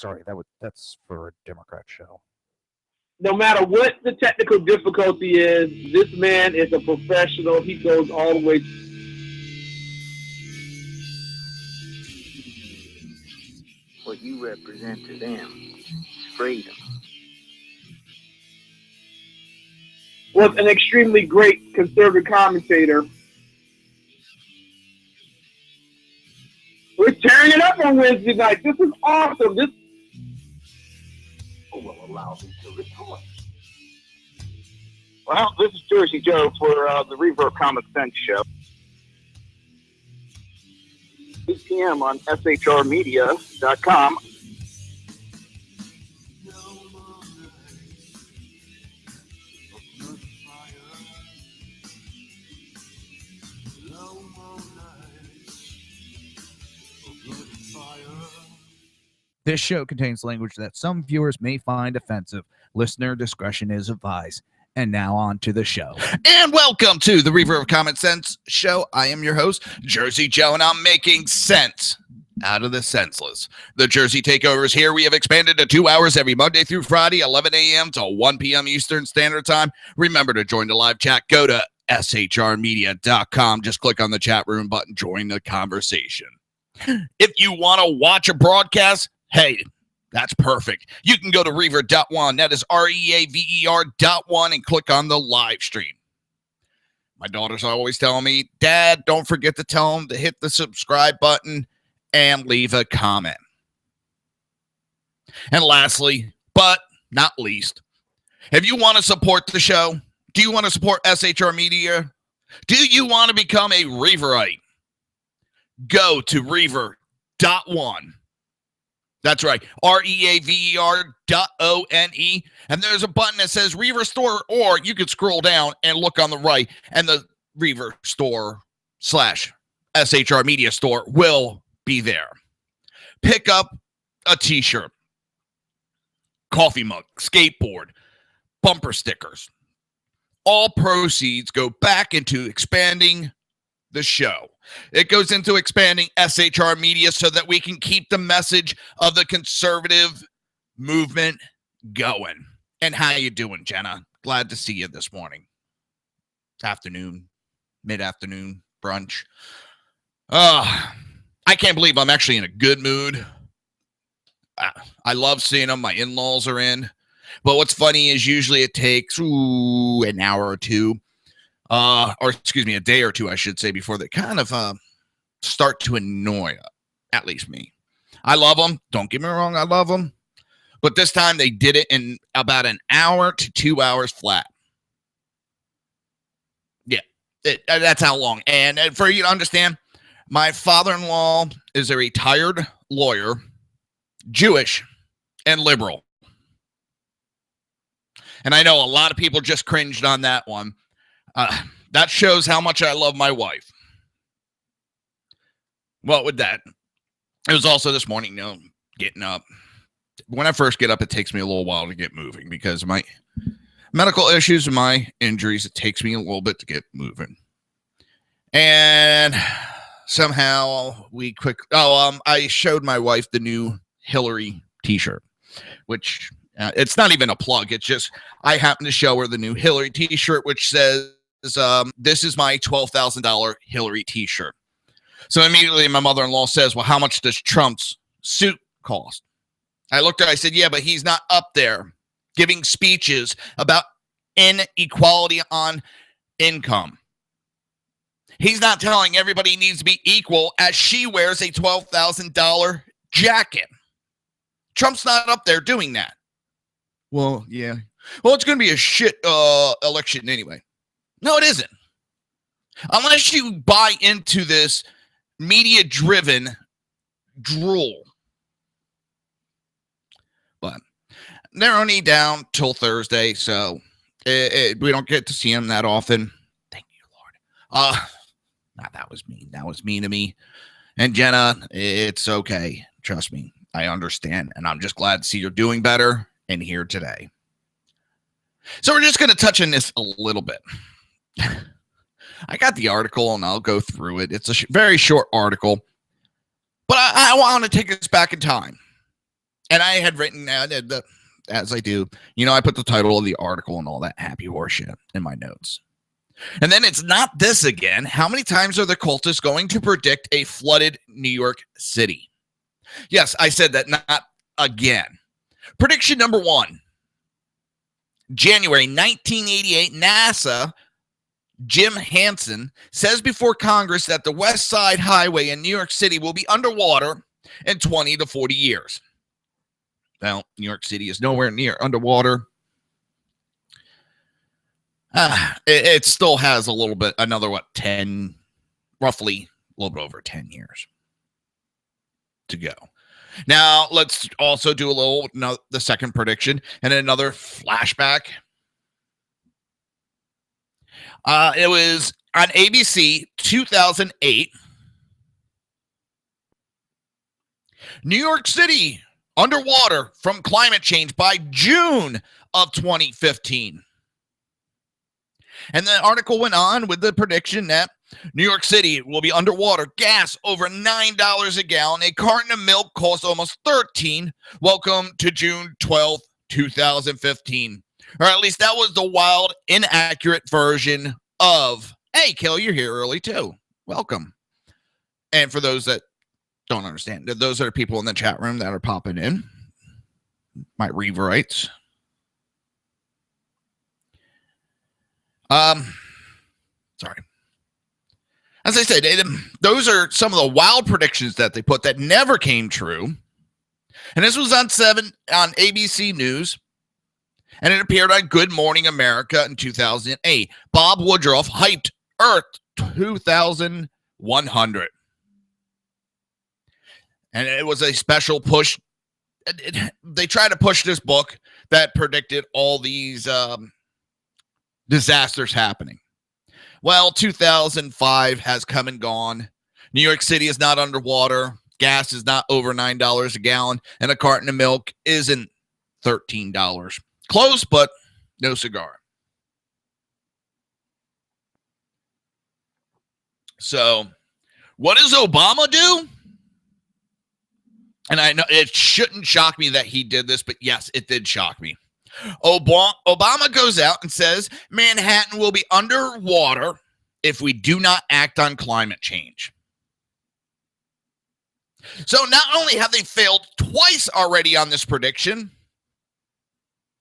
sorry, that's for a Democrat show. No matter what the technical difficulty is, this man is a professional. He goes all the way. What you represent to them is freedom. Was an extremely great conservative commentator. We're tearing it up on Wednesday night. This is awesome. This will allow me to retort. Well, this is Jersey Joe for the Reaver of Common Sense show. 8 p.m. on shrmedia.com. This show contains language that some viewers may find offensive. Listener discretion is advised. And now on to the show. And welcome to the Reaver of Common Sense show. I am your host, Jersey Joe, and I'm making sense out of the senseless. The Jersey Takeover is here. We have expanded to 2 hours every Monday through Friday, 11 a.m. to 1 p.m. Eastern Standard Time. Remember to join the live chat. Go to shrmedia.com. Just click on the chat room button. Join the conversation. If you want to watch a broadcast, hey, that's perfect. You can go to Reaver.1. That is REAVER.1 and click on the live stream. My daughters are always telling me, Dad, don't forget to tell them to hit the subscribe button and leave a comment. And lastly, but not least, if you want to support the show, do you want to support SHR Media? Do you want to become a Reaverite? Go to Reaver.1. That's right, REAVER.ONE. And there's a button that says Reaver Store, or you could scroll down and look on the right, and the Reaver Store / SHR Media Store will be there. Pick up a t-shirt, coffee mug, skateboard, bumper stickers. All proceeds go back into expanding the show. It goes into expanding SHR Media so that we can keep the message of the conservative movement going. And how you doing, Jenna? Glad to see you this morning. Afternoon, mid-afternoon, brunch. I can't believe I'm actually in a good mood. I love seeing them. My in-laws are in. But what's funny is usually it takes an hour or two. Or excuse me, a day or two, I should say, before they kind of start to annoy, at least me. I love them. Don't get me wrong, I love them. But this time they did it in about an hour to 2 hours flat. Yeah, that's how long. And for you to understand, my father-in-law is a retired lawyer, Jewish, and liberal. And I know a lot of people just cringed on that one. That shows how much I love my wife. Well, with that, it was also this morning, getting up. When I first get up, it takes me a little while to get moving because of my medical issues and my injuries. It takes me a little bit to get moving. And somehow I showed my wife the new Hillary t-shirt, which it's not even a plug. It's just I happen to show her the new Hillary t-shirt, which says, this is my $12,000 Hillary t-shirt. So immediately my mother-in-law says, well, how much does Trump's suit cost? I looked at her, I said, yeah, but he's not up there giving speeches about inequality on income. He's not telling everybody needs to be equal as she wears a $12,000 jacket. Trump's not up there doing that. Well, yeah. Well, it's going to be a shit election anyway. No, it isn't. Unless you buy into this media-driven drool. But they're only down till Thursday, so we don't get to see them that often. Thank you, Lord. That was mean. That was mean to me. And Jenna, it's okay. Trust me. I understand. And I'm just glad to see you're doing better and here today. So we're just going to touch on this a little bit. I got the article and I'll go through it. It's a very short article, but I want to take us back in time. And I had written, as I do, I put the title of the article and all that happy horseshit in my notes. And then it's not this again. How many times are the cultists going to predict a flooded New York City? Yes, I said that, not again. Prediction number 1. January 1988, NASA, Jim Hansen, says before Congress that the West Side Highway in New York City will be underwater in 20 to 40 years. Well, New York City is nowhere near underwater. It still has a little bit, another, roughly a little bit over 10 years to go. Now, let's also do the second prediction and another flashback. It was on ABC 2008. New York City underwater from climate change by June of 2015. And the article went on with the prediction that New York City will be underwater, gas over $9 a gallon, a carton of milk costs almost $13. Welcome to June 12th, 2015. Or at least that was the wild, inaccurate version of, hey, Kel, you're here early too. Welcome. And for those that don't understand, those are people in the chat room that are popping in, my Reaverites. Sorry. As I said, those are some of the wild predictions that they put that never came true. And this was on ABC News. And it appeared on Good Morning America in 2008. Bob Woodruff hyped Earth 2100. And it was a special push. They tried to push this book that predicted all these disasters happening. Well, 2005 has come and gone. New York City is not underwater. Gas is not over $9 a gallon. And a carton of milk isn't $13. Close, but no cigar. So, what does Obama do? And I know it shouldn't shock me that he did this, but yes, it did shock me. Obama goes out and says Manhattan will be underwater if we do not act on climate change. So not only have they failed twice already on this prediction,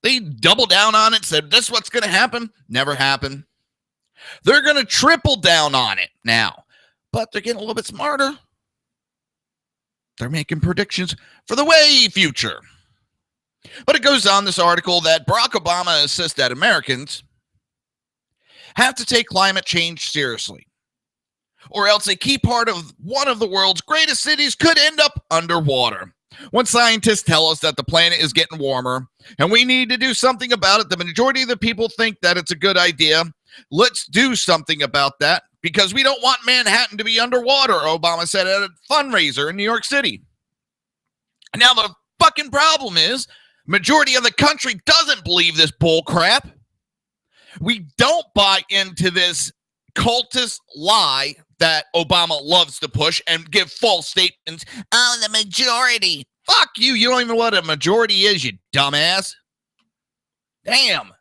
they doubled down on it, said this is what's going to happen. Never happened. They're going to triple down on it now, but they're getting a little bit smarter. They're making predictions for the way future. But it goes on this article that Barack Obama insists that Americans have to take climate change seriously, or else a key part of one of the world's greatest cities could end up underwater. When scientists tell us that the planet is getting warmer and we need to do something about it, the majority of the people think that it's a good idea. Let's do something about that because we don't want Manhattan to be underwater, Obama said at a fundraiser in New York City. Now the fucking problem is majority of the country doesn't believe this bull crap. We don't buy into this cultist lie that Obama loves to push and give false statements. Oh, the majority. Fuck you. You don't even know what a majority is, you dumbass. Damn.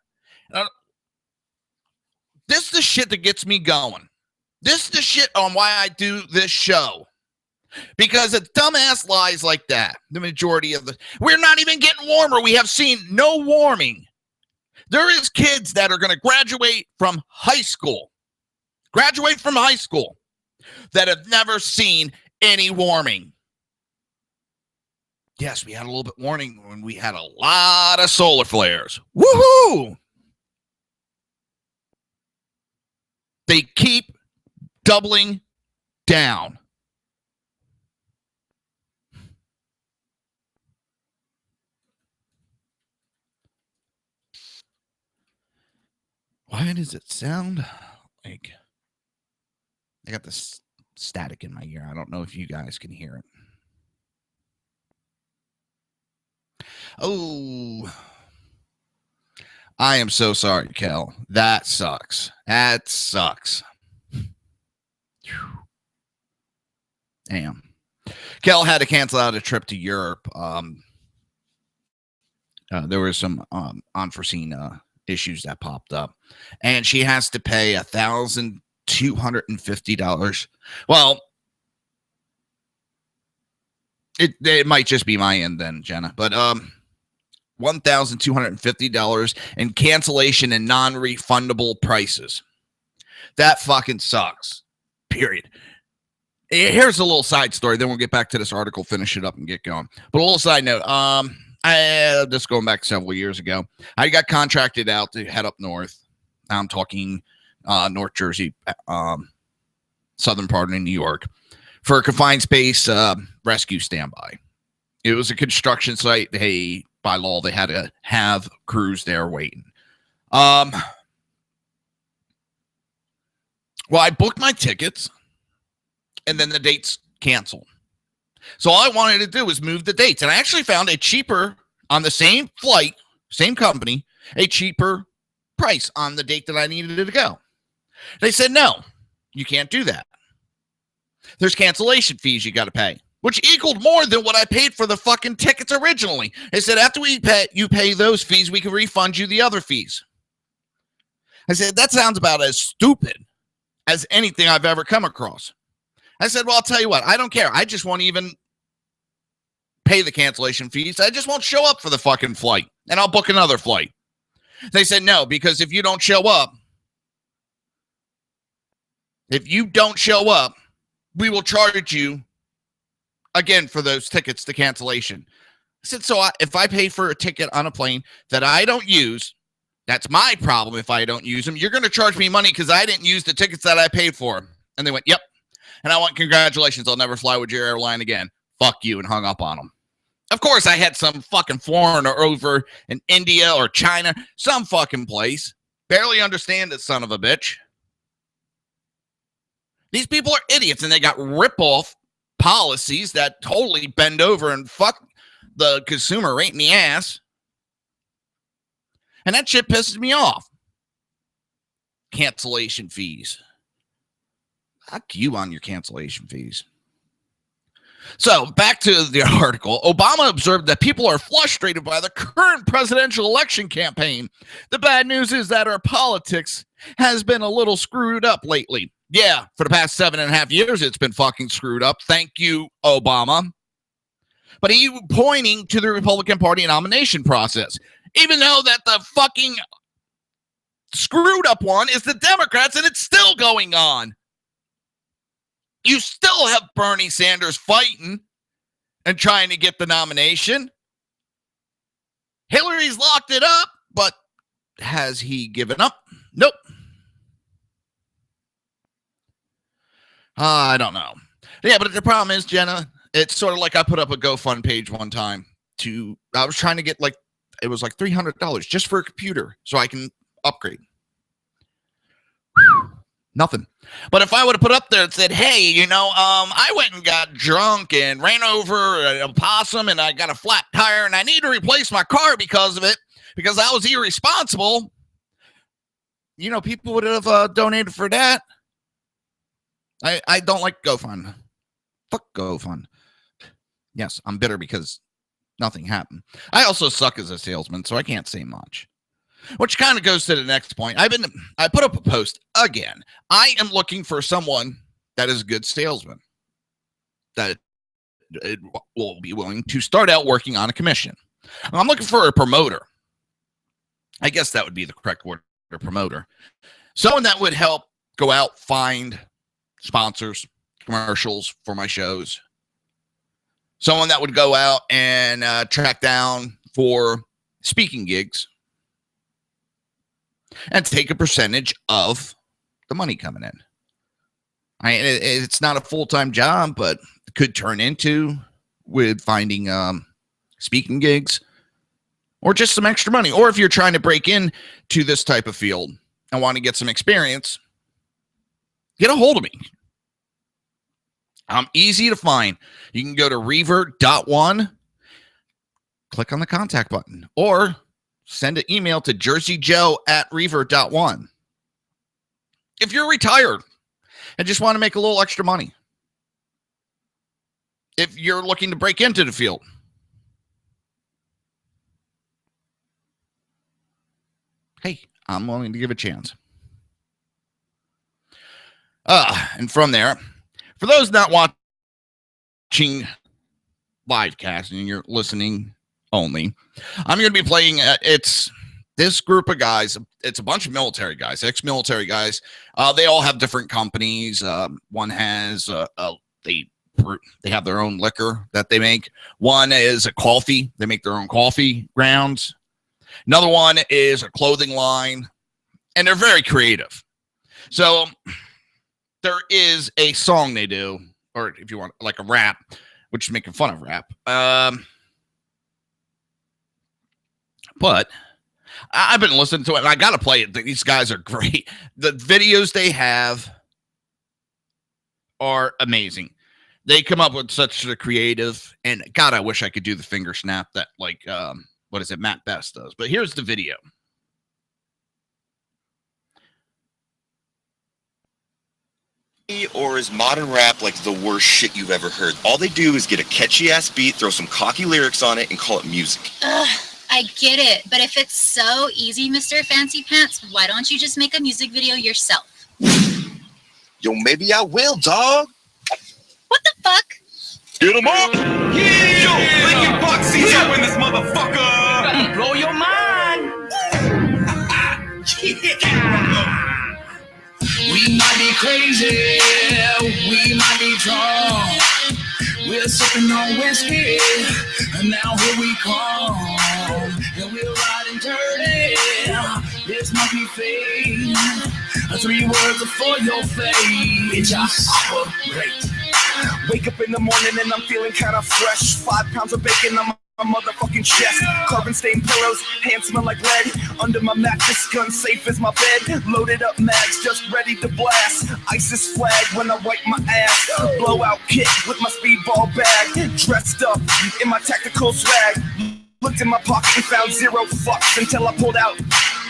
This is the shit that gets me going. This is the shit on why I do this show. Because of dumbass lies like that, the majority of we're not even getting warmer. We have seen no warming. There is kids that are going to graduate from high school that have never seen any warming. Yes, we had a little bit warning when we had a lot of solar flares. Woohoo! They keep doubling down. Why does it sound like I got this static in my ear? I don't know if you guys can hear it. Oh, I am so sorry, Kel. That sucks. That sucks. Damn. Kel had to cancel out a trip to Europe. There were some unforeseen issues that popped up, and she has to pay $1,250. Well, it might just be my end then, Jenna, but $1,250 in cancellation and non-refundable prices. That fucking sucks. Period. Here's a little side story. Then we'll get back to this article, finish it up, and get going. But a little side note. Just going back several years ago, I got contracted out to head up north. I'm talking North Jersey, southern part of New York, for a confined space rescue standby. It was a construction site. By law, they had to have crews there waiting. Well, I booked my tickets, and then the dates canceled. So all I wanted to do was move the dates, and I actually found a cheaper, on the same flight, same company, a cheaper price on the date that I needed to go. They said, no, you can't do that. There's cancellation fees you got to pay, which equaled more than what I paid for the fucking tickets originally. They said, after you pay those fees, we can refund you the other fees. I said, that sounds about as stupid as anything I've ever come across. I said, well, I'll tell you what, I don't care. I just won't even pay the cancellation fees. I just won't show up for the fucking flight, and I'll book another flight. They said, no, because if you don't show up, we will charge you again for those tickets to cancellation. I said, so if I pay for a ticket on a plane that I don't use, that's my problem. If I don't use them, you're going to charge me money because I didn't use the tickets that I paid for. And they went, yep. And I went, congratulations, I'll never fly with your airline again. Fuck you, and hung up on them. Of course, I had some fucking foreigner over in India or China, some fucking place. Barely understand it, son of a bitch. These people are idiots, and they got rip-off policies that totally bend over and fuck the consumer right in the ass. And that shit pisses me off. Cancellation fees. Fuck you on your cancellation fees. So, back to the article. Obama observed that people are frustrated by the current presidential election campaign. The bad news is that our politics has been a little screwed up lately. Yeah, for the past 7.5 years, it's been fucking screwed up. Thank you, Obama. But he pointing to the Republican Party nomination process, even though that the fucking screwed up one is the Democrats, and it's still going on. You still have Bernie Sanders fighting and trying to get the nomination. Hillary's locked it up, but has he given up? Nope. I don't know. Yeah, but the problem is, Jenna, it's sort of like I put up a GoFund page one time I was trying to get it was like $300 just for a computer so I can upgrade. Nothing. But if I would have put up there and said, hey, I went and got drunk and ran over a possum and I got a flat tire and I need to replace my car because of it, because I was irresponsible, people would have donated for that. I don't like GoFund. Fuck GoFund. Yes, I'm bitter because nothing happened. I also suck as a salesman, so I can't say much. Which kind of goes to the next point. I put up a post again. I am looking for someone that is a good salesman, that will be willing to start out working on a commission. I'm looking for a promoter. I guess that would be the correct word, a promoter. Someone that would help go out, find sponsors, commercials for my shows. Someone that would go out and track down for speaking gigs and take a percentage of the money coming in. It's not a full-time job, but it could turn into with finding speaking gigs or just some extra money. Or if you're trying to break into this type of field and want to get some experience, get a hold of me. I'm easy to find. You can go to Reaver.one, click on the contact button, or send an email to jerseyjoe@Reaver.one. If you're retired and just want to make a little extra money, if you're looking to break into the field, hey, I'm willing to give a chance. And from there, for those not watching live cast and you're listening only, I'm going to be playing. It's this group of guys. It's a bunch of military guys, ex-military guys. They all have different companies. One has they have their own liquor that they make. One is a coffee. They make their own coffee grounds. Another one is a clothing line, and they're very creative. So there is a song they do, or if you want, like a rap, which is making fun of rap. But I've been listening to it, and I got to play it. These guys are great. The videos they have are amazing. They come up with such a creative, and God, I wish I could do the finger snap that, like, what is it, Matt Best does. But here's the video. Or is modern rap like the worst shit you've ever heard? All they do is get a catchy ass beat, throw some cocky lyrics on it, and call it music. Ugh, I get it, but if it's so easy, Mr. Fancy Pants, why don't you just make a music video yourself? Yo, maybe I will, dog. What the fuck? Get 'em up! Yeah! Yo, Linkin Foxy's up in this motherfucker! Blow your mind! We might be crazy, we might be drunk. We're sipping on whiskey, and now here we come. And we're riding dirty, this might be fate. 3 words are for your face. Bitch, I operate. Wake up in the morning and I'm feeling kind of fresh. 5 pounds of bacon on my motherfucking chest. Carbon stained pillows, hands smell like lead. Under my mattress, gun safe as my bed. Loaded up mags, just ready to blast. ISIS flag when I wipe my ass. Blowout kit with my speedball bag. Dressed up in my tactical swag. Looked in my pocket and found 0 fucks until I pulled out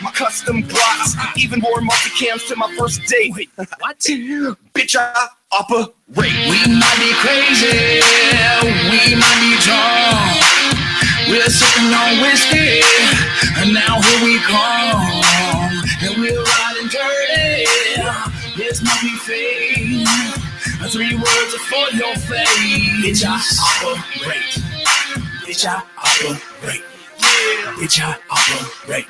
my custom Glocks. Even wore multicams to my first date. Wait, what? Bitch, I operate. We might be crazy, we might be drunk. We're sipping on whiskey, and now here we come. And we're riding dirty, this might be fate. 3 words are for your face. Bitch, I operate. Bitch, I operate. Bitch, I operate.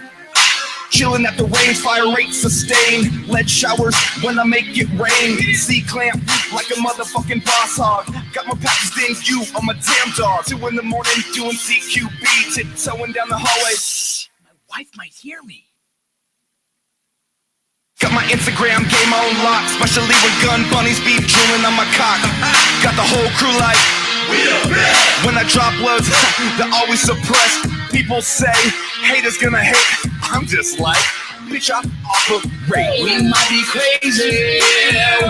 Chilling at the range, fire rate sustained. Lead showers when I make it rain. C-clamp like a motherfucking boss hog. Got more patches than you, I'm a damn dog. 2 in the morning doing CQB, tiptoeing down the hallway. My wife might hear me. Got my Instagram game on lock, especially when gun bunnies be drooling on my cock. Got the whole crew like, when I drop loads, they're always suppressed. People say, haters gonna hate. I'm just like, bitch, I operate. We might be crazy,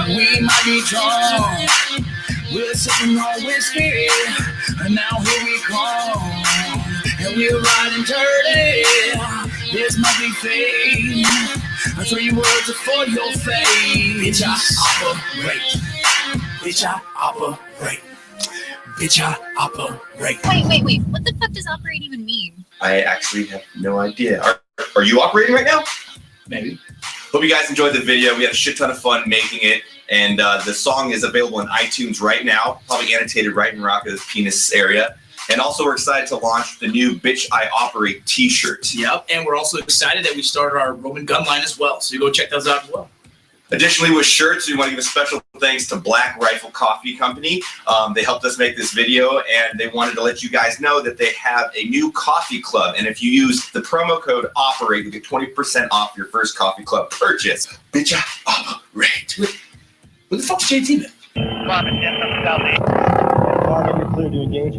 we might be drunk. We're sipping on whiskey, and now here we come. And we're riding dirty, this might be fate. 3 words are for your face. Bitch, I operate. Bitch, I operate. Bitch, I operate. Wait. What the fuck does operate even mean? I actually have no idea. Are you operating right now? Maybe. Hope you guys enjoyed the video. We had a shit ton of fun making it. And the song is available in iTunes right now. Probably annotated right in Rocco's penis area. And also we're excited to launch the new Bitch I Operate t-shirt. Yep, and we're also excited that we started our Roman gun line as well. So you go check those out as well. Additionally, with shirts, we want to give a special thanks to Black Rifle Coffee Company. They helped us make this video, and they wanted to let you guys know that they have a new coffee club. And if you use the promo code OPERATE, you get 20% off your first coffee club purchase. Bitch, I operate. Where the fuck's JT been? Robin, yes, I'm Southeast. Robin, you're clear to engage.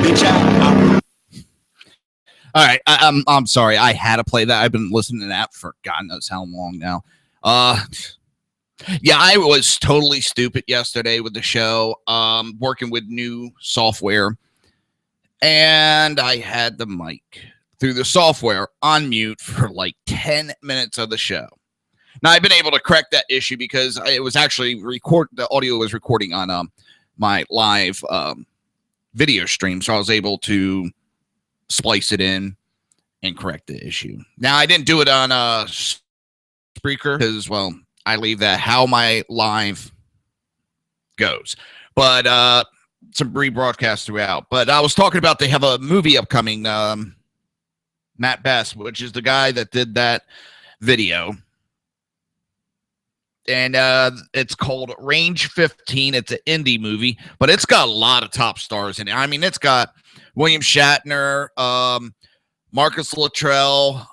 Bitch, I operate. All right, I'm sorry. I had to play that. I've been listening to that for God knows how long now. Yeah, I was totally stupid yesterday with the show, working with new software, and I had the mic through the software on mute for like 10 minutes of the show. Now I've been able to correct that issue because it was actually the audio was recording on my live video stream, so I was able to splice it in and correct the issue. Now, I didn't do it on Spreaker because, well, I leave that how my live goes. But some rebroadcasts throughout. But I was talking about they have a movie upcoming, Matt Best, which is the guy that did that video. And it's called Range 15. It's an indie movie, but it's got a lot of top stars in it. I mean, it's got William Shatner, Marcus Luttrell.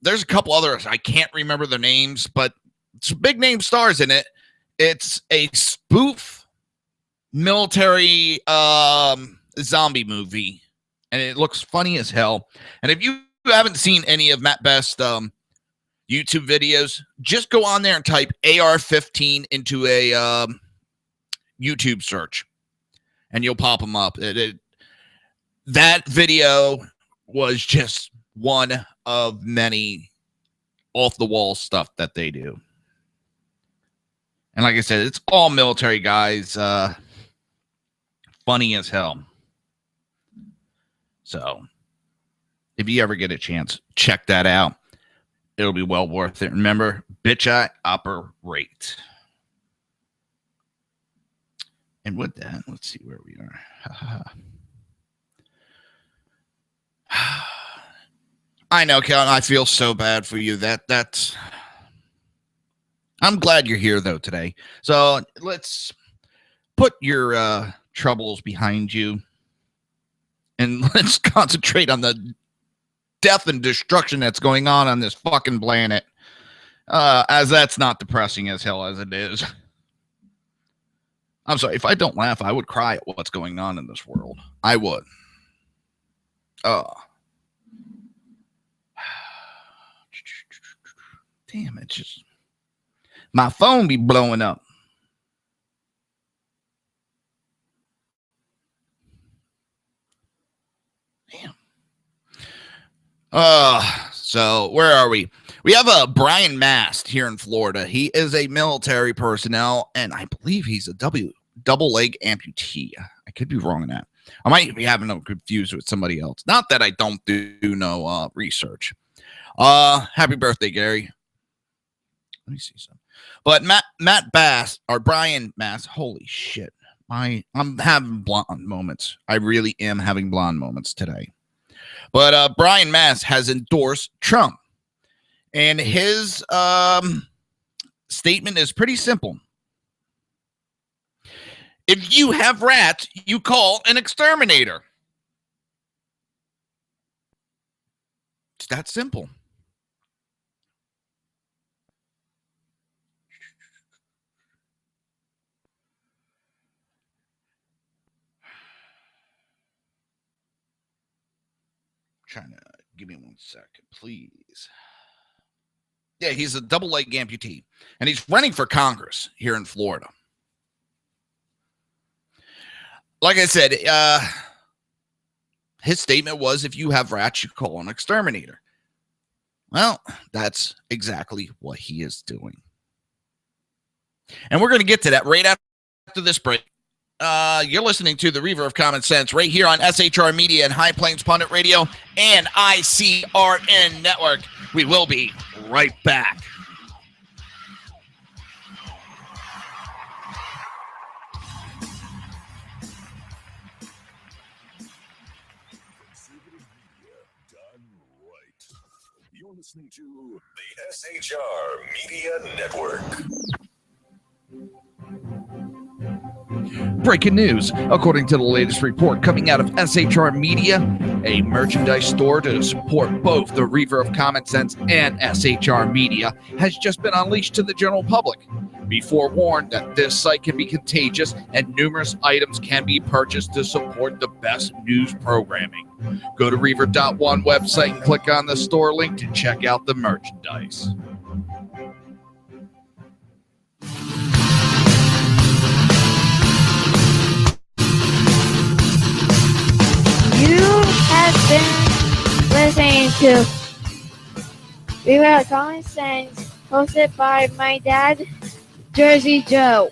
There's a couple others. I can't remember their names, but it's big name stars in it. It's a spoof military zombie movie, and it looks funny as hell. And if you haven't seen any of Matt Best's YouTube videos, just go on there and type AR-15 into a YouTube search, and you'll pop them up. That video was just one of many off-the-wall stuff that they do. And like I said, it's all military guys. Funny as hell. So, if you ever get a chance, check that out. It'll be well worth it. Remember, bitch, I operate. And with that, let's see where we are. I know, Kellen, I feel so bad for you. That's... I'm glad you're here, though, today. So let's put your troubles behind you, and let's concentrate on the death and destruction that's going on this fucking planet, as that's not depressing as hell as it is. I'm sorry, if I don't laugh, I would cry at what's going on in this world. I would. Damn it, just my phone be blowing up. Damn. So where are we? We have a Brian Mast here in Florida. He is a military personnel, and I believe he's a double leg amputee. I could be wrong on that. I might be having them confused with somebody else. Not that I don't do no research. Happy birthday, Gary. Let me see some. But Matt Bass or Brian Mast, holy shit. I'm having blonde moments. I really am having blonde moments today. But Brian Mast has endorsed Trump. And his statement is pretty simple. If you have rats, you call an exterminator. It's that simple. Trying to give me 1 second, please. Yeah, he's a double leg amputee, and he's running for Congress here in Florida. Like I said, his statement was, if you have rats, you call an exterminator. Well, that's exactly what he is doing. And we're going to get to that right after this break. You're listening to the Reaver of Common Sense right here on SHR Media and High Plains Pundit Radio and ICRN Network. We will be right back. You're listening to the SHR Media Network. Breaking news. According to the latest report coming out of SHR Media, a merchandise store to support both the Reaver of Common Sense and SHR Media has just been unleashed to the general public. Be forewarned that this site can be contagious and numerous items can be purchased to support the best news programming. Go to Reaver.one website and click on the store link to check out the merchandise. You have been listening to Reaver of Common Sense, hosted by my dad, Jersey Joe.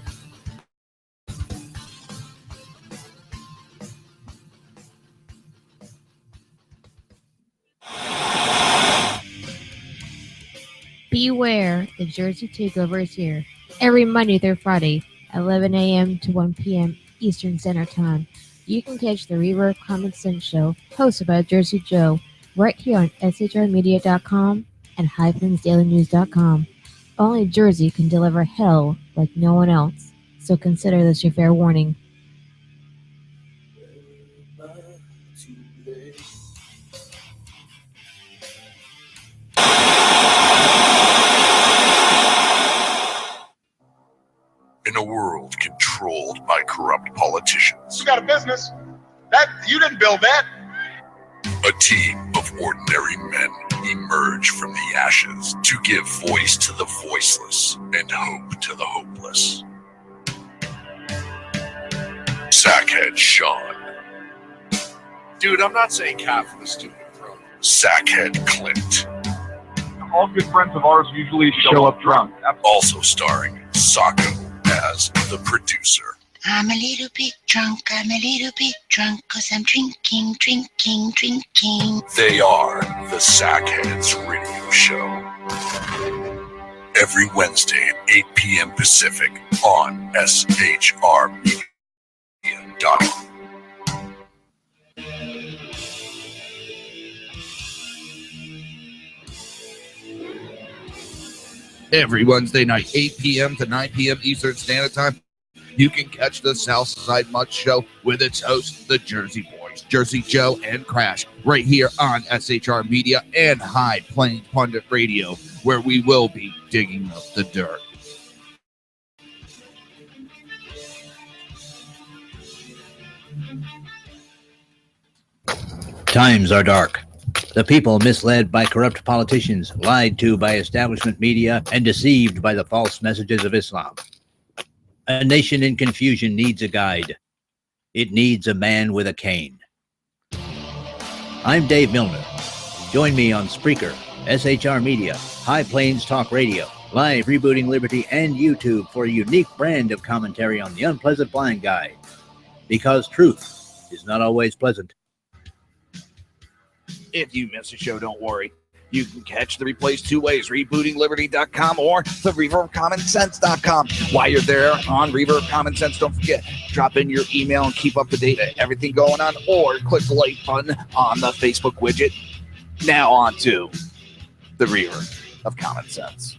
Beware, the Jersey Takeover is here. Every Monday through Friday, 11 a.m. to 1 p.m. Eastern Standard Time. You can catch the Reaver of Common Sense show, hosted by Jersey Joe, right here on shrmedia.com and highplansdailynews.com. Only Jersey can deliver hell like no one else, so consider this your fair warning. In a world controlled by corrupt politicians, You got a business. That you didn't build that. a team of ordinary men emerge from the ashes to give voice to the voiceless and hope to the hopeless. Sackhead Sean. Dude, I'm not saying half of the stupid, bro. Sackhead Clint. All good friends of ours usually show up drunk. Also starring Sacco as the producer. I'm a little bit drunk, cause I'm drinking. They are the Sackheads Radio Show. Every Wednesday at 8 p.m. Pacific on shrmedia.com. Every Wednesday night, 8 p.m. to 9 p.m. Eastern Standard Time, you can catch the Southside Much Show with its hosts, the Jersey Boys, Jersey Joe and Crash, right here on SHR Media and High Plains Pundit Radio, where we will be digging up the dirt. Times are dark. The people misled by corrupt politicians, lied to by establishment media, and deceived by the false messages of Islam. A nation in confusion needs a guide. It needs a man with a cane. I'm Dave Milner. Join me on Spreaker, SHR Media, High Plains Talk Radio, Live Rebooting Liberty, and YouTube for a unique brand of commentary on the unpleasant blind guide. Because truth is not always pleasant. If you miss a show, don't worry. You can catch the replays two ways, rebootingliberty.com or the Reaver of Common Sense.com. While you're there on Reaver of Common Sense, don't forget, drop in your email and keep up to date on everything going on, or click the like button on the Facebook widget. Now on to the Reaver of Common Sense.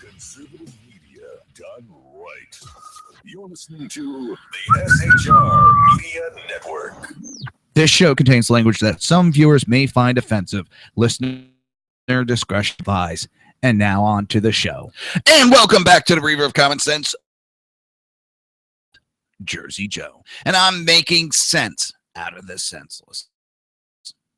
Conservative media done right. You're listening to the SHR Media Network. This show contains language that some viewers may find offensive. Listener discretion advised. And now on to the show. And welcome back to the Reaver of Common Sense, Jersey Joe. And I'm making sense out of this senseless.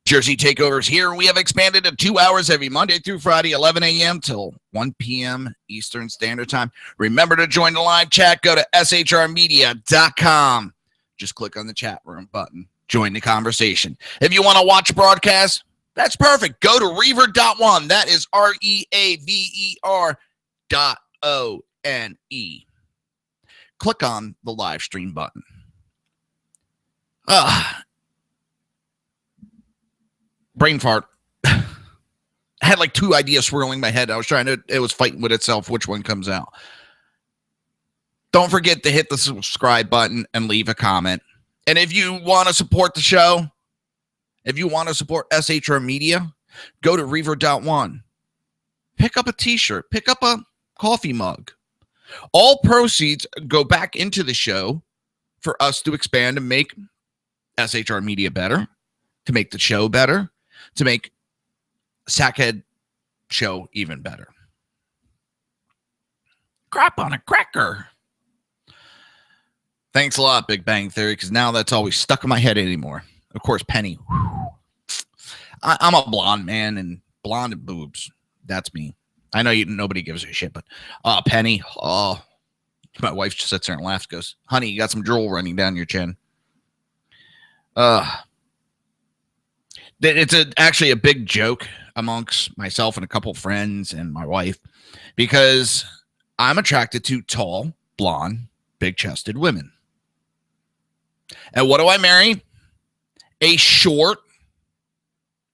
Jersey Takeovers here. We have expanded to 2 hours every Monday through Friday, 11 a.m. till 1 p.m. Eastern Standard Time. Remember to join the live chat. Go to shrmedia.com. Just click on the chat room button. Join the conversation. If you want to watch broadcasts, that's perfect. Go to Reaver.one. That is REAVER.ONE. Click on the live stream button. Brain fart. I had like two ideas swirling in my head. It was fighting with itself which one comes out. Don't forget to hit the subscribe button and leave a comment. And if you want to support the show, if you want to support SHR Media, go to Reaver.one. Pick up a t-shirt. Pick up a coffee mug. All proceeds go back into the show for us to expand and make SHR Media better, to make the show better, to make Sackhead Show even better. Crap on a cracker. Thanks a lot, Big Bang Theory, because now that's always stuck in my head anymore. Of course, Penny. I'm a blonde man, and blonde and boobs. That's me. I know nobody gives a shit, but Penny. Oh, my wife just sits there and laughs, goes, "Honey, you got some drool running down your chin." It's actually a big joke amongst myself and a couple friends and my wife, because I'm attracted to tall, blonde, big-chested women. And what do I marry? A short,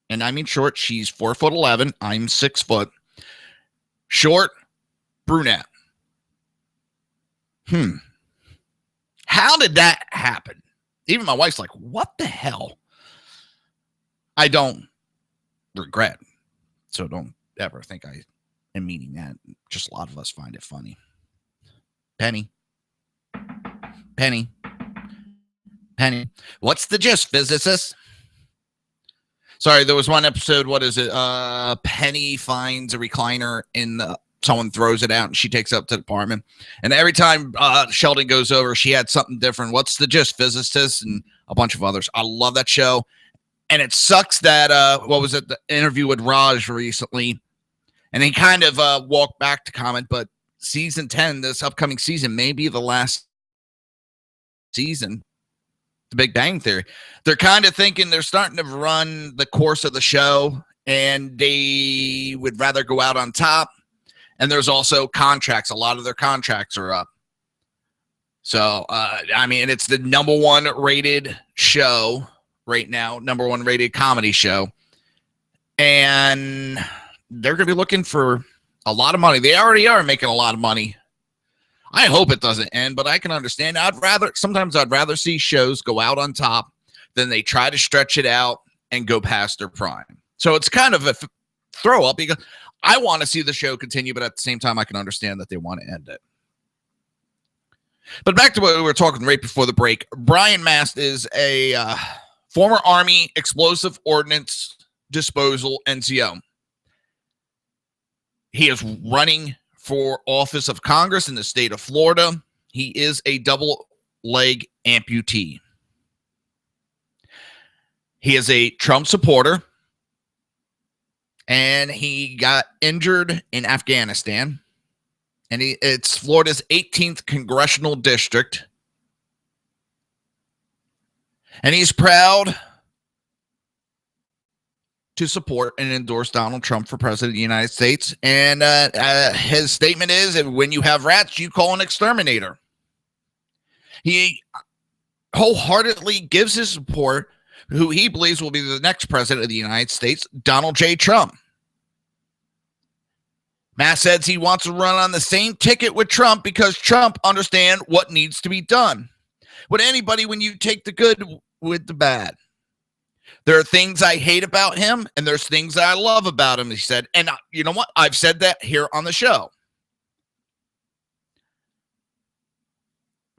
and I mean short, she's 4'11", I'm 6 foot, short brunette. How did that happen? Even my wife's like, what the hell? I don't regret, so don't ever think I am meaning that. Just a lot of us find it funny. Penny. What's the gist, physicist? Sorry, there was one episode, what is it? Penny finds a recliner in someone throws it out and she takes it up to the apartment. And every time Sheldon goes over, she had something different. What's the gist, physicist? And a bunch of others. I love that show. And it sucks that, what was it, the interview with Raj recently, and he kind of walked back to comment, but season 10, this upcoming season, may be the last season, The Big Bang Theory. They're kind of thinking they're starting to run the course of the show, and they would rather go out on top. And there's also contracts. A lot of their contracts are up. So, I mean, it's the #1 rated show right now, #1 rated comedy show, and they're going to be looking for a lot of money. They already are making a lot of money. I hope it doesn't end, but I can understand. Sometimes I'd rather see shows go out on top than they try to stretch it out and go past their prime. So it's kind of a throw up, because I want to see the show continue, but at the same time, I can understand that they want to end it. But back to what we were talking right before the break. Brian Mast is a former Army Explosive Ordnance Disposal NCO. He is running for office of Congress in the state of Florida. He is a double leg amputee. He is a Trump supporter, and he got injured in Afghanistan. And it's Florida's 18th congressional district. And he's proud to support and endorse Donald Trump for president of the United States. And his statement is, that when you have rats, you call an exterminator. He wholeheartedly gives his support who he believes will be the next president of the United States, Donald J. Trump. Matt says he wants to run on the same ticket with Trump because Trump understands what needs to be done. With anybody, when you take the good with the bad. There are things I hate about him, and there's things that I love about him, he said. And you know what? I've said that here on the show.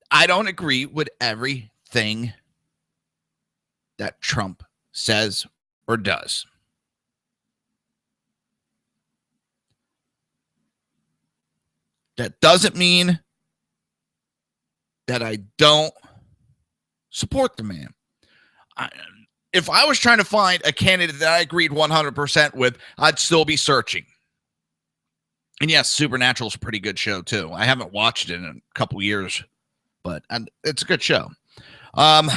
I don't agree with everything that Trump says or does. That doesn't mean that I don't support the man. If I was trying to find a candidate that I agreed 100% with, I'd still be searching. And yes, Supernatural's a pretty good show too. I haven't watched it in a couple years, but it's a good show. And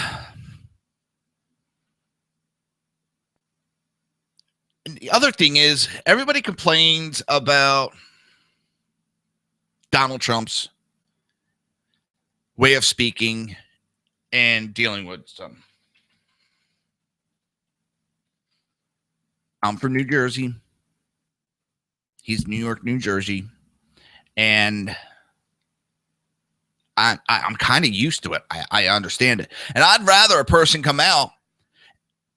the other thing is, everybody complains about Donald Trump's way of speaking and dealing with some. I'm from New Jersey. He's New York, New Jersey. And I'm kind of used to it. I understand it. And I'd rather a person come out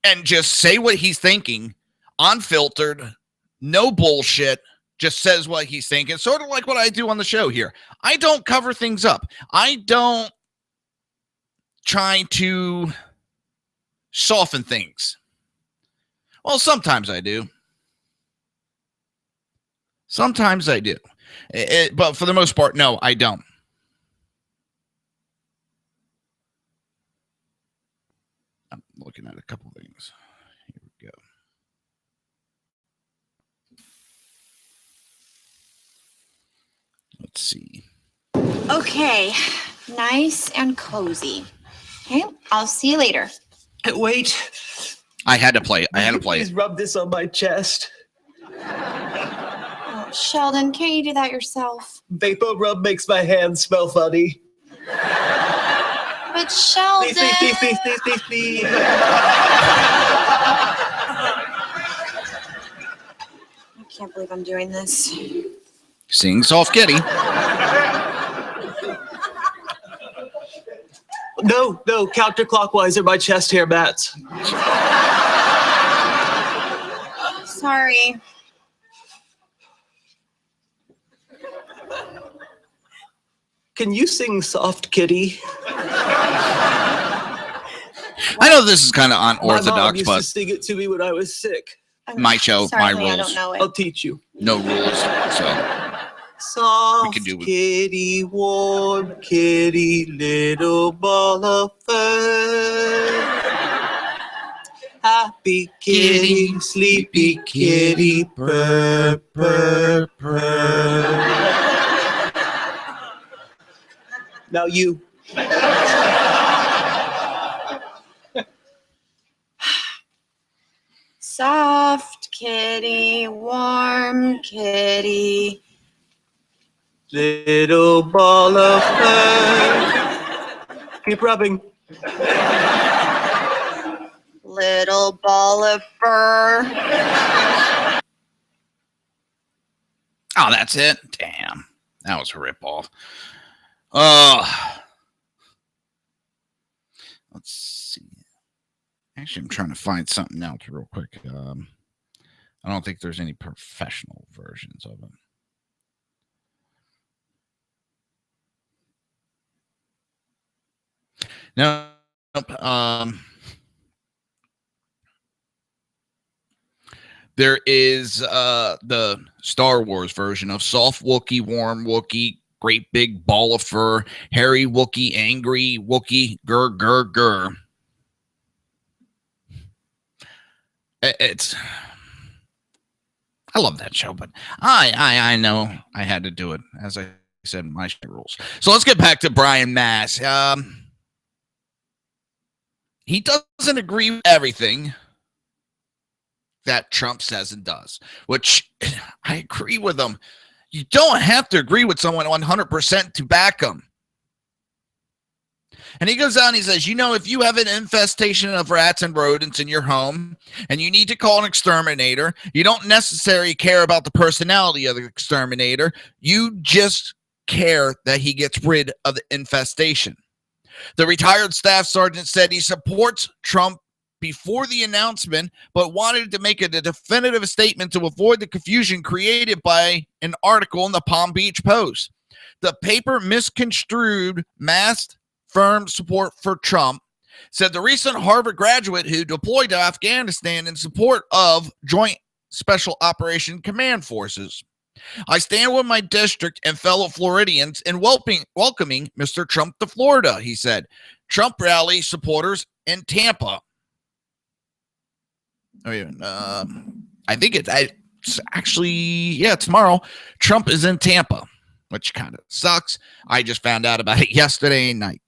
and just say what he's thinking, unfiltered, no bullshit, just says what he's thinking, sort of like what I do on the show here. I don't cover things up. I don't try to soften things. Well, sometimes I do. Sometimes I do. But for the most part, no, I don't. I'm looking at a couple things. Here we go. Let's see. Okay, nice and cozy. Okay, I'll see you later. Wait. I had to play it. I had to play Please it. rub this on my chest. Oh, Sheldon, can't you do that yourself? Vapor rub makes my hands smell funny. But Sheldon. Please. I can't believe I'm doing this. Sing soft kitty. No, counterclockwise are my chest hair mats. Sorry. Can you sing Soft Kitty? I know this is kind of My mom unorthodox, used but to sing it to me when I was sick. my show, Sorry, my honey, I rules. don't know it. I'll teach you. No rules. So Soft can do it. kitty, warm kitty, little ball of fur. Happy kitty, sleepy kitty, purr, purr, purr. Now you. Soft kitty, warm kitty. Little ball of fur. Keep rubbing. Little ball of fur. oh, that's it. Damn, that was a ripoff. Let's see. Actually, I'm trying to find something else real quick. I don't think there's any professional versions of it. No. There is the Star Wars version of soft Wookie, warm Wookie, great big ball of fur, hairy Wookie, angry Wookie, gur gur gur. It's I love that show, but I know I had to do it, as I said, my rules. So let's get back to Brian Mass. He doesn't agree with everything that Trump says and does, which I agree with him. You don't have to agree with someone 100% to back them. And he goes on, he says, if you have an infestation of rats and rodents in your home and you need to call an exterminator, you don't necessarily care about the personality of the exterminator. You just care that he gets rid of the infestation. The retired staff sergeant said he supports Trump before the announcement, but wanted to make a definitive statement to avoid the confusion created by an article in the Palm Beach Post. The paper misconstrued masked firm support for Trump, said the recent Harvard graduate who deployed to Afghanistan in support of Joint Special Operation Command Forces. I stand with my district and fellow Floridians in welcoming Mr. Trump to Florida, he said. Trump rally supporters in Tampa. I think it's actually, tomorrow. Trump is in Tampa, which kind of sucks. I just found out about it yesterday, and I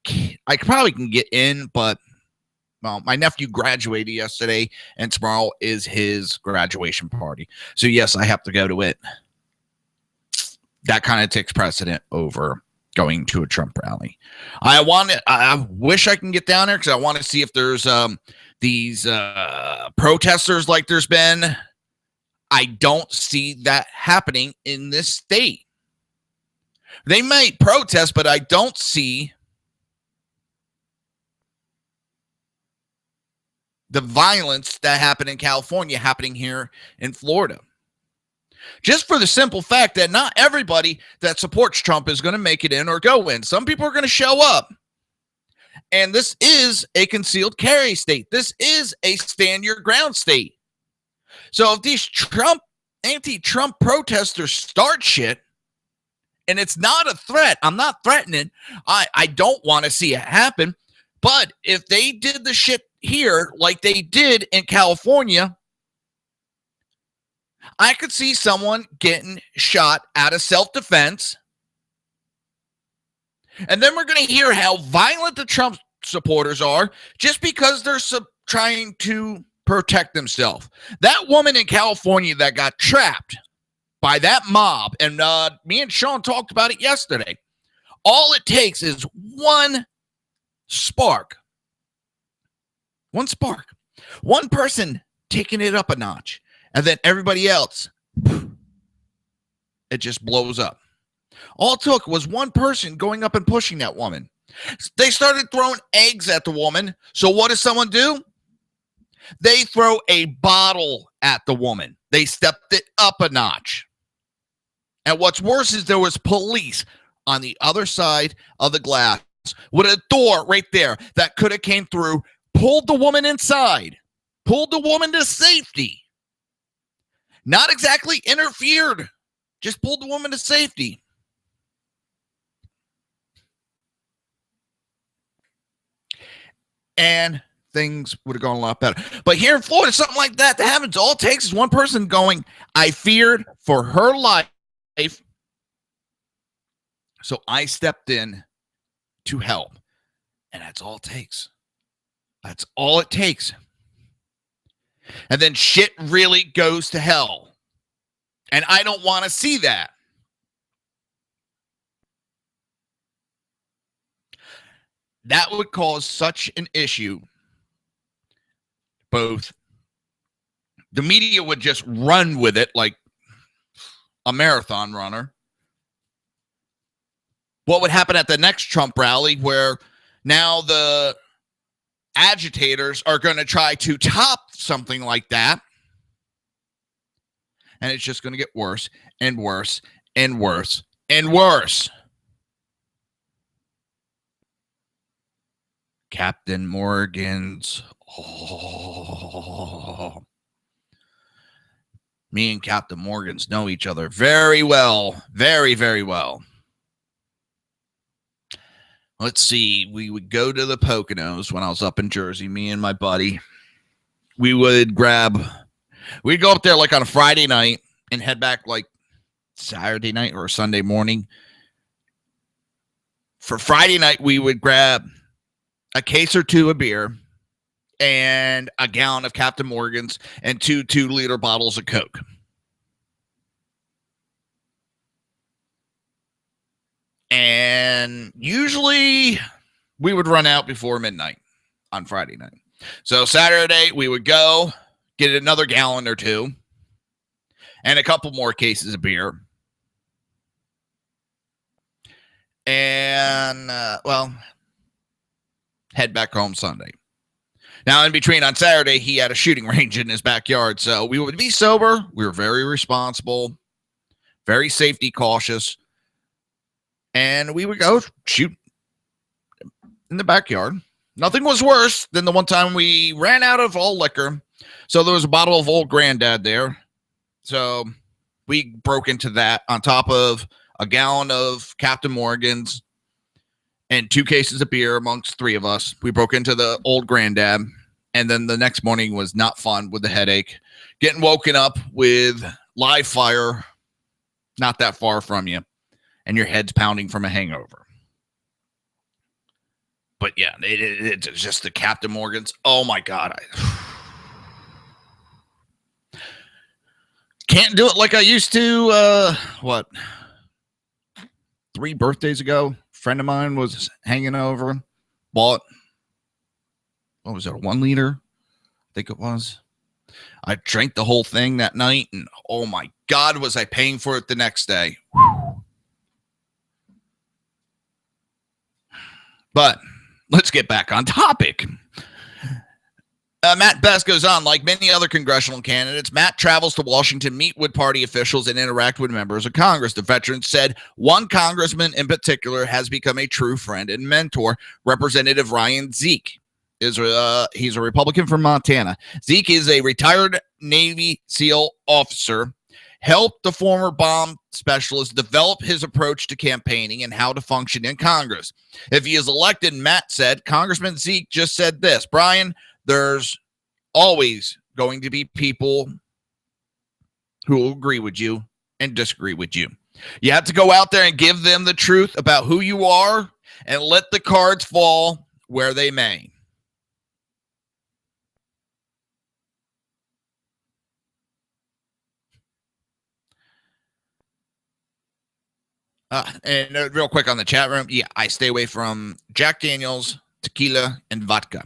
probably can get in, but my nephew graduated yesterday, and tomorrow is his graduation party. So, yes, I have to go to it. That kind of takes precedent over going to a Trump rally. I wish I can get down there because I want to see if there's these protesters like there's been. I don't see that happening in this state. They might protest, but I don't see the violence that happened in California happening here in Florida. Just for the simple fact that not everybody that supports Trump is going to make it in or go in. Some people are going to show up. And this is a concealed carry state. This is a stand your ground state. So if these anti-Trump protesters start shit, and it's not a threat, I'm not threatening, I don't want to see it happen. But if they did the shit here like they did in California, I could see someone getting shot out of self-defense. And then we're going to hear how violent the Trump supporters are just because they're trying to protect himself. That woman in California that got trapped by that mob, and me and Sean talked about it yesterday. All it takes is one spark. One spark. One person taking it up a notch, and then everybody else, it just blows up. All it took was one person going up and pushing that woman. They started throwing eggs at the woman. So what does someone do? They throw a bottle at the woman. They stepped it up a notch. And what's worse is there was police on the other side of the glass with a door right there that could have came through, pulled the woman inside, pulled the woman to safety. Not exactly interfered, just pulled the woman to safety. And things would have gone a lot better. But here in Florida, something like that happens. All it takes is one person going, I feared for her life, so I stepped in to help. And that's all it takes. That's all it takes. And then shit really goes to hell. And I don't want to see that. That would cause such an issue. Both the media would just run with it like a marathon runner. What would happen at the next Trump rally where now the agitators are going to try to top something like that? And it's just going to get worse and worse and worse and worse. Captain Morgan's. Oh. Me and Captain Morgan's know each other very well. Very, very well. Let's see. We would go to the Poconos when I was up in Jersey, me and my buddy. We'd go up there like on a Friday night and head back like Saturday night or Sunday morning. For Friday night, we would grab a case or two of beer and a gallon of Captain Morgan's and two 2-liter bottles of Coke. And usually we would run out before midnight on Friday night. So Saturday we would go get another gallon or two and a couple more cases of beer. And, head back home Sunday. Now, in between on Saturday, he had a shooting range in his backyard. So we would be sober. We were very responsible, very safety cautious. And we would go shoot in the backyard. Nothing was worse than the one time we ran out of all liquor. So there was a bottle of Old Granddad there. So we broke into that on top of a gallon of Captain Morgan's and 2 cases of beer amongst 3 of us. We broke into the Old Granddad. And then the next morning was not fun with the headache. Getting woken up with live fire not that far from you. And your head's pounding from a hangover. But yeah, it's just the Captain Morgan's. Oh my God. Can't do it like I used to. 3 birthdays ago, a friend of mine was hanging over, bought, what was it, a 1 liter? I think it was. I drank the whole thing that night, and oh my God, was I paying for it the next day. But let's get back on topic. Matt Best goes on, like many other congressional candidates, Matt travels to Washington, meet with party officials, and interact with members of Congress. The veteran said one congressman in particular has become a true friend and mentor, Representative Ryan Zeke. He's a Republican from Montana. Zeke is a retired Navy SEAL officer, helped the former bomb specialist develop his approach to campaigning and how to function in Congress. If he is elected, Matt said, Congressman Zeke just said this, Brian, there's always going to be people who will agree with you and disagree with you. You have to go out there and give them the truth about who you are and let the cards fall where they may. And real quick on the chat room, yeah, I stay away from Jack Daniels, tequila, and vodka.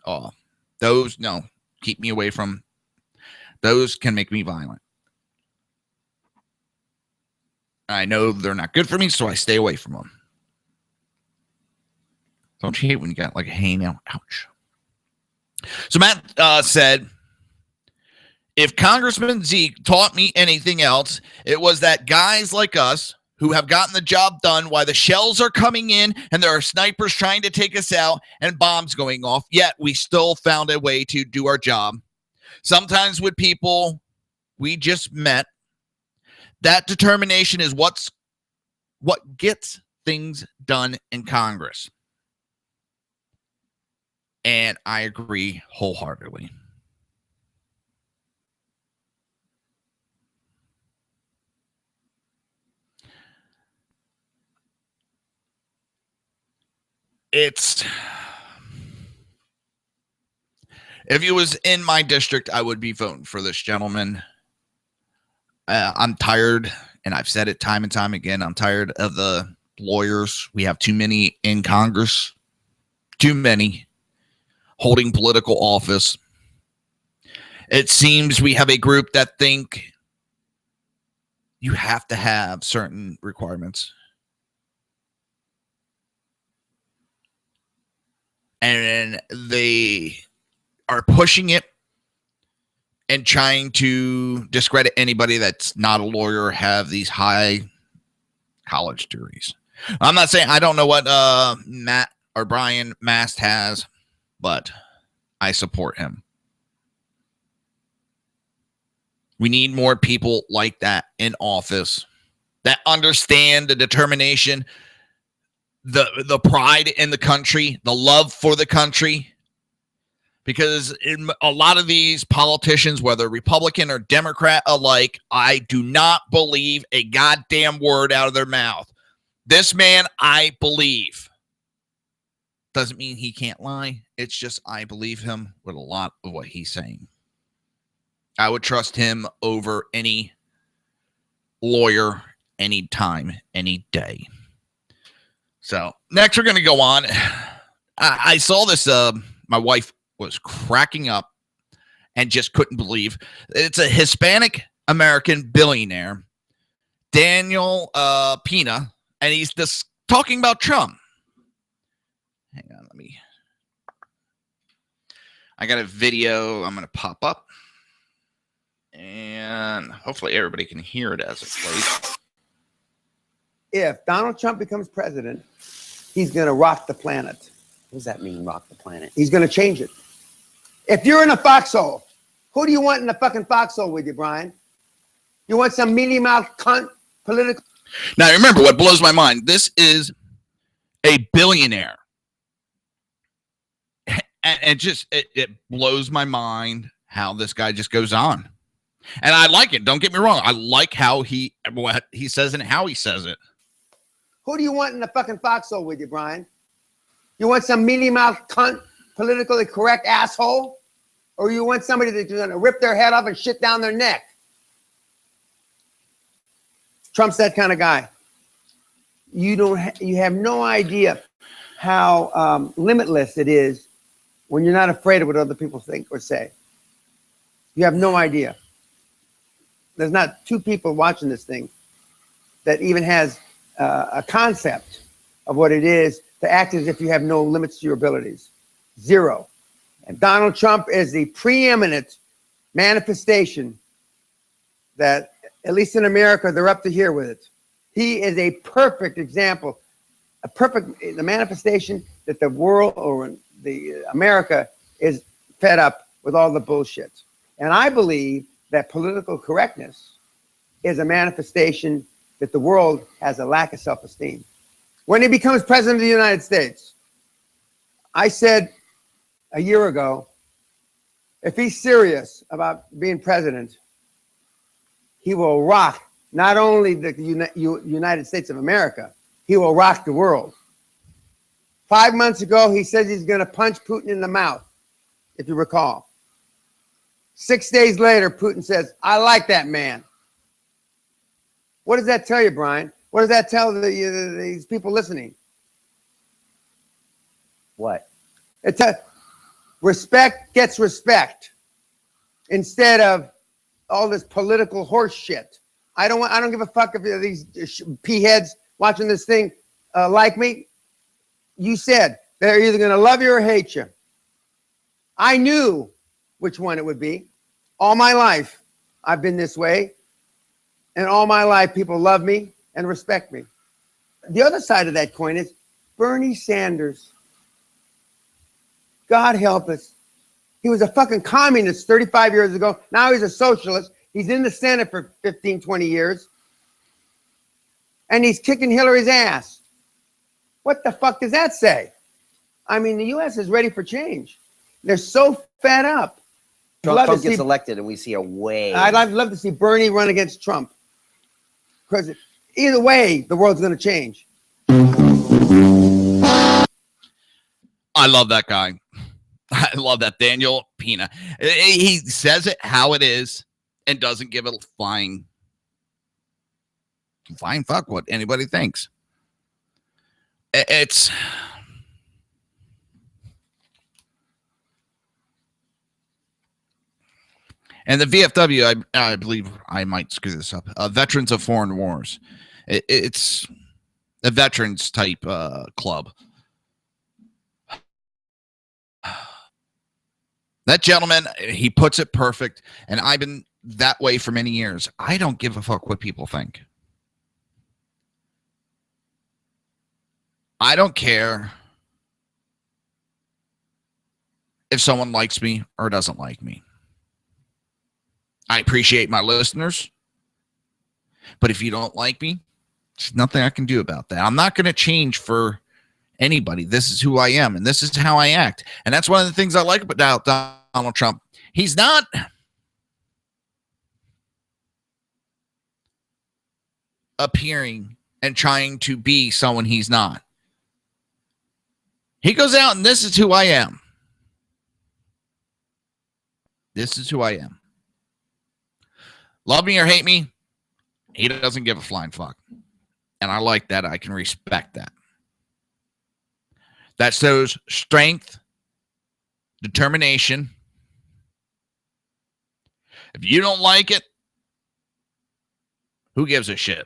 Oh, those, no, keep me away from. Those can make me violent. I know they're not good for me, so I stay away from them. Don't you hate when you got like a hangnail? Ouch. So Matt said, if Congressman Zeke taught me anything else, it was that guys like us who have gotten the job done while the shells are coming in and there are snipers trying to take us out and bombs going off, yet we still found a way to do our job. Sometimes with people we just met, that determination is what gets things done in Congress. And I agree wholeheartedly. If he was in my district, I would be voting for this gentleman. I'm tired, and I've said it time and time again. I'm tired of the lawyers. We have too many in Congress, too many holding political office. It seems we have a group that think you have to have certain requirements. And they are pushing it and trying to discredit anybody that's not a lawyer or have these high college degrees. I'm not saying I don't know what Matt or Brian Mast has, but I support him. We need more people like that in office that understand the determination, the pride in the country, the love for the country. Because in a lot of these politicians, whether Republican or Democrat alike, I do not believe a goddamn word out of their mouth. This man, I believe. Doesn't mean he can't lie. It's just I believe him with a lot of what he's saying. I would trust him over any lawyer, any time, any day. So next we're going to go on. I saw this. My wife was cracking up and just couldn't believe. It's a Hispanic American billionaire, Daniel Pina, and he's just talking about Trump. Hang on, I got a video I'm going to pop up, and hopefully everybody can hear it as it plays. If Donald Trump becomes president, he's going to rock the planet. What does that mean, rock the planet? He's going to change it. If you're in a foxhole, who do you want in the fucking foxhole with you, Brian? You want some mealy-mouthed cunt political? Now, remember what blows my mind. This is a billionaire. And it blows my mind how this guy just goes on. And I like it. Don't get me wrong. I like what he says and how he says it. Who do you want in the fucking foxhole with you, Brian? You want some mealy-mouthed cunt, politically correct asshole? Or you want somebody that's going to rip their head off and shit down their neck? Trump's that kind of guy. You have no idea how limitless it is when you're not afraid of what other people think or say. You have no idea. There's not two people watching this thing that even has a concept of what it is to act as if you have no limits to your abilities. Zero. And Donald Trump is the preeminent manifestation that, at least in America, they're up to here with it. He is a perfect example, the manifestation that the world or America is fed up with all the bullshit. And I believe that political correctness is a manifestation that the world has a lack of self-esteem. When he becomes president of the United States, I said a year ago, if he's serious about being president, he will rock not only the United States of America, he will rock the world. 5 months ago, he says he's going to punch Putin in the mouth, if you recall. 6 days later, Putin says, I like that man. What does that tell you, Brian? What does that tell these people listening? What? Respect gets respect instead of all this political horse shit. I don't give a fuck if these pea heads watching this thing like me. You said they're either going to love you or hate you. I knew which one it would be. All my life, I've been this way. And all my life, people love me and respect me. The other side of that coin is Bernie Sanders. God help us. He was a fucking communist 35 years ago. Now he's a socialist. He's in the Senate for 15, 20 years. And he's kicking Hillary's ass. What the fuck does that say? I mean, the U.S. is ready for change. They're so fed up. Trump gets elected and we see a wave. I'd love to see Bernie run against Trump. Because either way, the world's going to change. I love that guy. I love that Daniel Pina. He says it how it is and doesn't give a flying fuck what anybody thinks. It's and the VFW, I believe I might screw this up. Veterans of Foreign Wars. It's a veterans type club. That gentleman, he puts it perfect, and I've been that way for many years. I don't give a fuck what people think. I don't care if someone likes me or doesn't like me. I appreciate my listeners, but if you don't like me, there's nothing I can do about that. I'm not going to change for anybody. This is who I am, and this is how I act. And that's one of the things I like about Donald Trump. He's not appearing and trying to be someone he's not. He goes out and this is who I am. This is who I am. Love me or hate me, he doesn't give a flying fuck. And I like that. I can respect that. That shows strength, determination. If you don't like it, who gives a shit?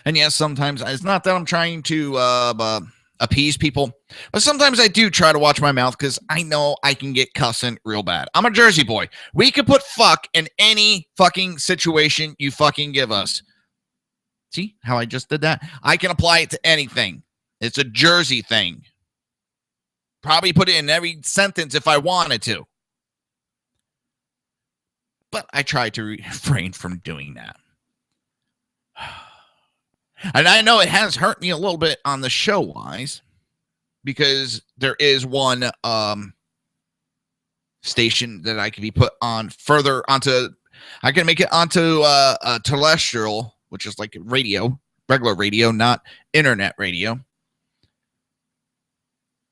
And yes, sometimes it's not that I'm trying to appease people, but sometimes I do try to watch my mouth because I know I can get cussing real bad. I'm a Jersey boy. We could put fuck in any fucking situation you fucking give us. See how I just did that? I can apply it to anything. It's a Jersey thing. Probably put it in every sentence if I wanted to. But I try to refrain from doing that. And I know it has hurt me a little bit on the show-wise because there is one station that I can be put on further onto. I can make it onto a terrestrial, which is like radio, regular radio, not internet radio.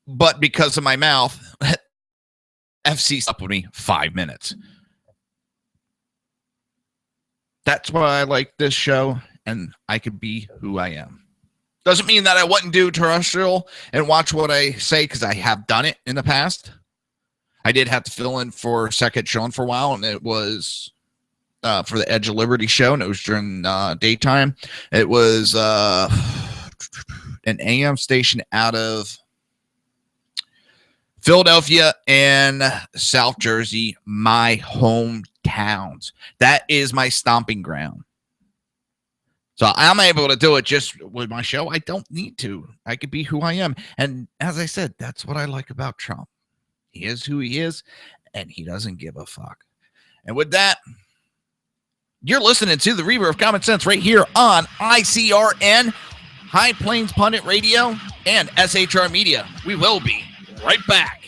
But because of my mouth, FC stopped with me 5 minutes. That's why I like this show, and I could be who I am. Doesn't mean that I wouldn't do terrestrial and watch what I say, because I have done it in the past. I did have to fill in for Second Shown for a while, and it was for the Edge of Liberty show, and it was during daytime. It was an AM station out of Philadelphia and South Jersey, my hometowns. That is my stomping ground. So I'm able to do it just with my show. I don't need to. I could be who I am. And as I said, that's what I like about Trump. He is who he is, and he doesn't give a fuck. And with that, you're listening to the Reaver of Common Sense right here on ICRN, High Plains Pundit Radio, and SHR Media. We will be right back.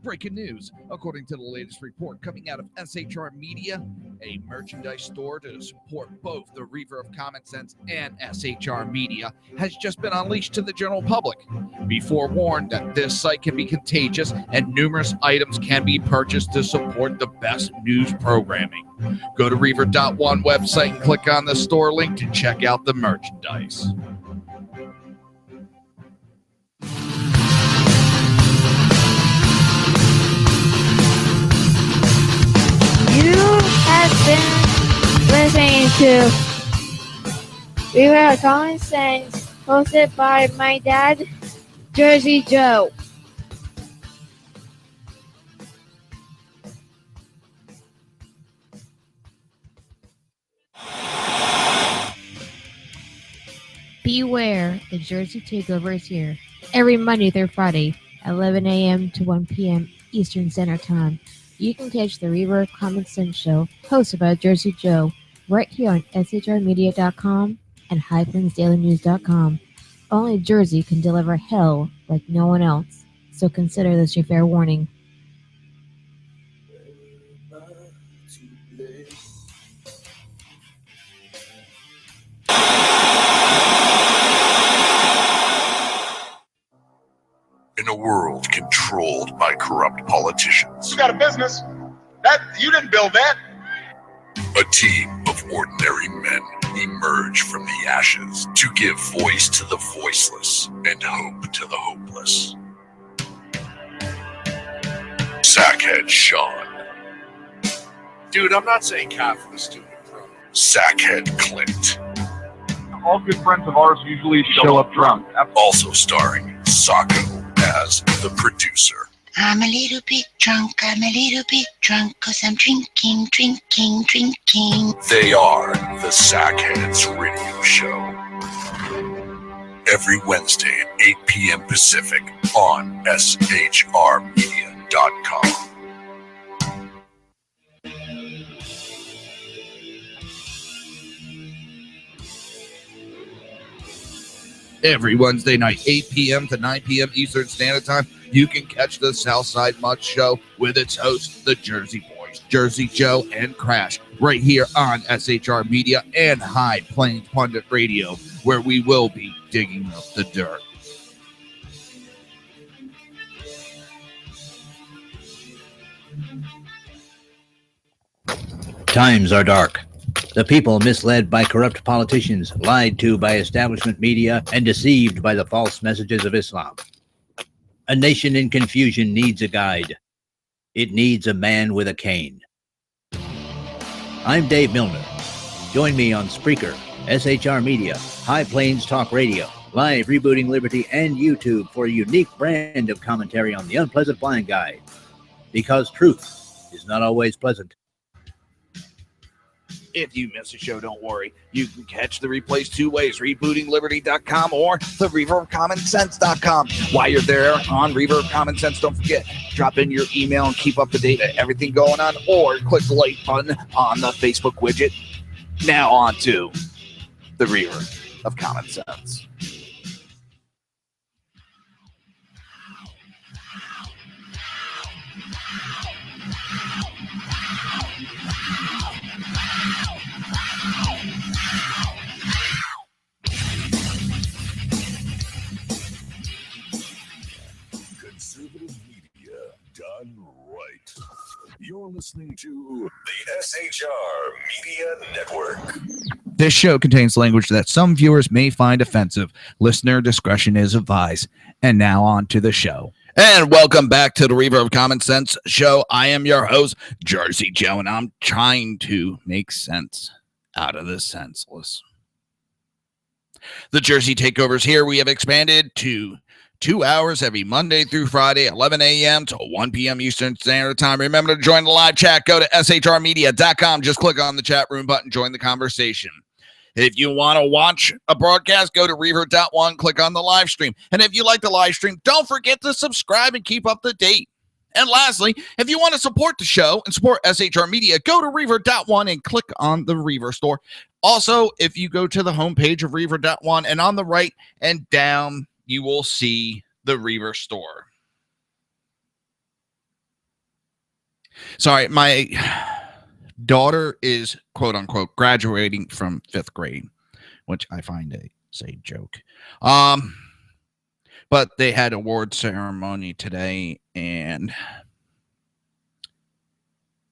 Breaking news. According to the latest report coming out of SHR Media, a merchandise store to support both the Reaver of Common Sense and SHR Media has just been unleashed to the general public. Be forewarned that this site can be contagious and numerous items can be purchased to support the best news programming. Go to Reaver.one website and click on the store link to check out the merchandise. You have been listening to Reaver of Common Sense, hosted by my dad, Jersey Joe. Beware, the Jersey Takeover is here. Every Monday through Friday, 11 a.m. to 1 p.m. Eastern Standard Time. You can catch the Reaver of Common Sense show, hosted by Jersey Joe, right here on shrmedia.com and highplansdailynews.com. Only Jersey can deliver hell like no one else, so consider this your fair warning. In a world controlled by corrupt politicians, You got a business. That you didn't build that. a team of ordinary men emerge from the ashes to give voice to the voiceless and hope to the hopeless. Sackhead Sean, Dude, I'm not saying cat for the stupid, bro. Sackhead Clint, All good friends of ours usually show up drunk. also starring Sacco as the producer. I'm a little bit drunk, I'm a little bit drunk, 'cause I'm drinking, drinking, drinking. They are the Sackheads Radio Show. Every Wednesday at 8 p.m. Pacific on shrmedia.com. Every Wednesday night, 8 p.m. to 9 p.m. Eastern Standard Time, you can catch the Southside Mutt Show with its hosts, the Jersey Boys, Jersey Joe and Crash, right here on SHR Media and High Plains Pundit Radio, where we will be digging up the dirt. Times are dark. The people misled by corrupt politicians, lied to by establishment media, and deceived by the false messages of Islam. A nation in confusion needs a guide. It needs a man with a cane. I'm Dave Milner. Join me on Spreaker, SHR Media, High Plains Talk Radio, Live Rebooting Liberty, and YouTube for a unique brand of commentary on the unpleasant blind guide. Because truth is not always pleasant. If you miss a show, don't worry. You can catch the replays two ways, rebootingliberty.com or the reverofcommonsense.com. While you're there on Reaver of Common Sense, don't forget, drop in your email and keep up to date with everything going on, or click the like button on the Facebook widget. Now on to the Reaver of Common Sense. Conservative media done right. You're listening to the SHR Media Network. This show contains language that some viewers may find offensive. Listener discretion is advised. And now on to the show. And welcome back to the Reaver of Common Sense show. I am your host, Jersey Joe, and I'm trying to make sense out of the senseless. The Jersey Takeovers here. We have expanded to 2 hours every Monday through Friday, 11 a.m. to 1 p.m. Eastern Standard Time. Remember to join the live chat. Go to shrmedia.com. Just click on the chat room button. Join the conversation. If you want to watch a broadcast, go to Reaver.one, click on the live stream. And if you like the live stream, don't forget to subscribe and keep up to date. And lastly, if you want to support the show and support SHR Media, go to Reaver.one and click on the Reaver store. Also, if you go to the homepage of Reaver.one and on the right and down, you will see the Reaver store. Sorry, my daughter is quote unquote graduating from 5th grade, which I find a joke. But they had award ceremony today, and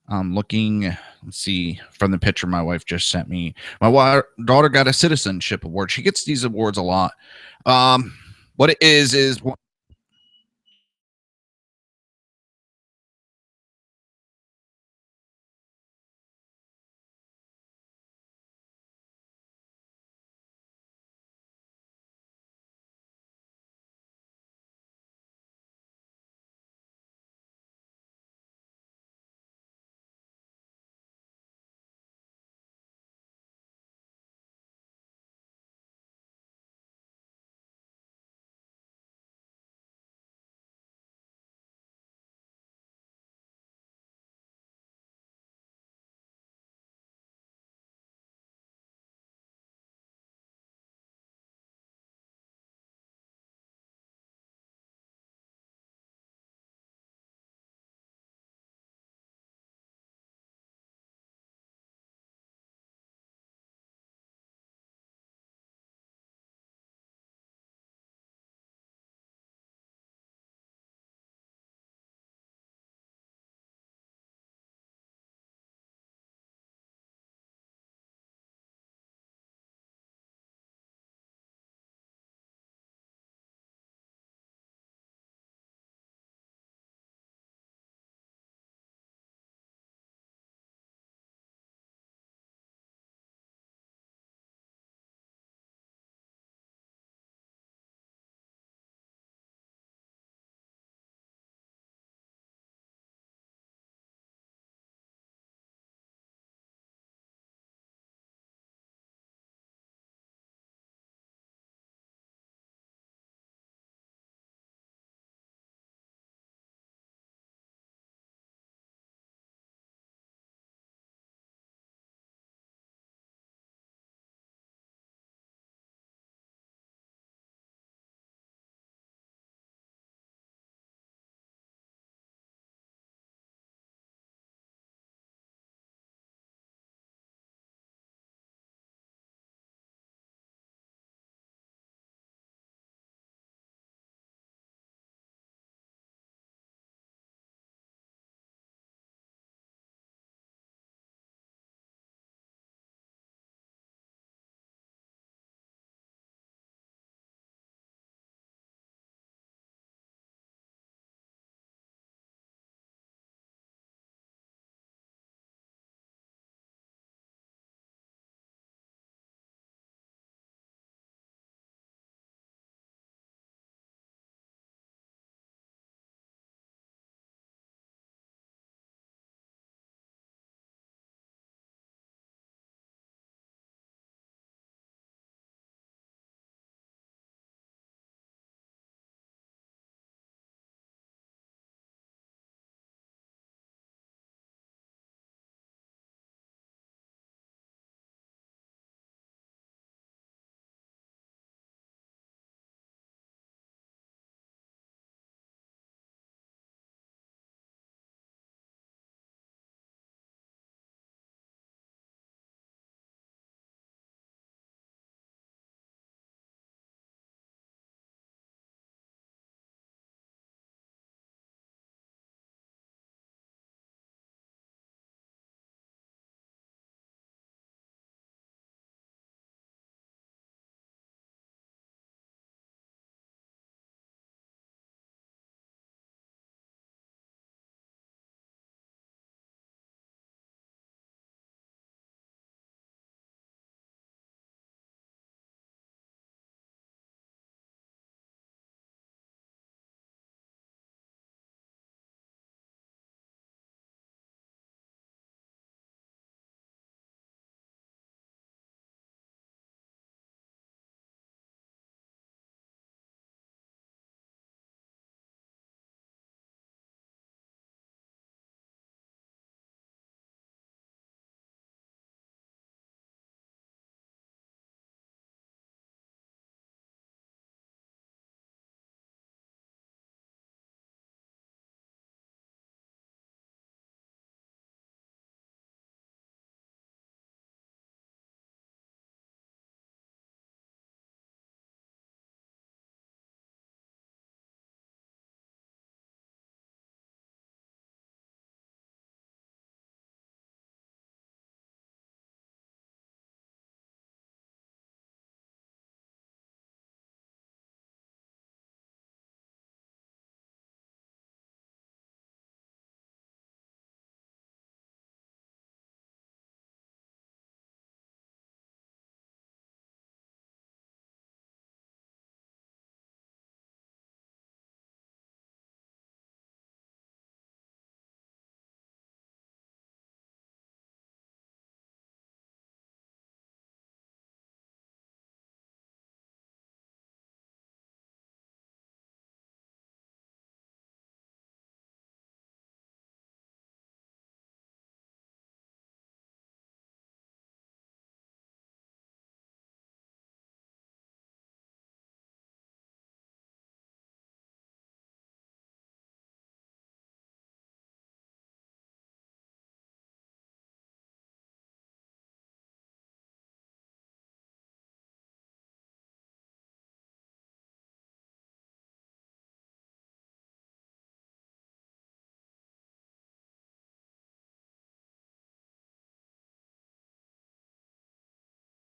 I'm looking, let's see, from the picture my wife just sent me. My daughter got a citizenship award. She gets these awards a lot. What it is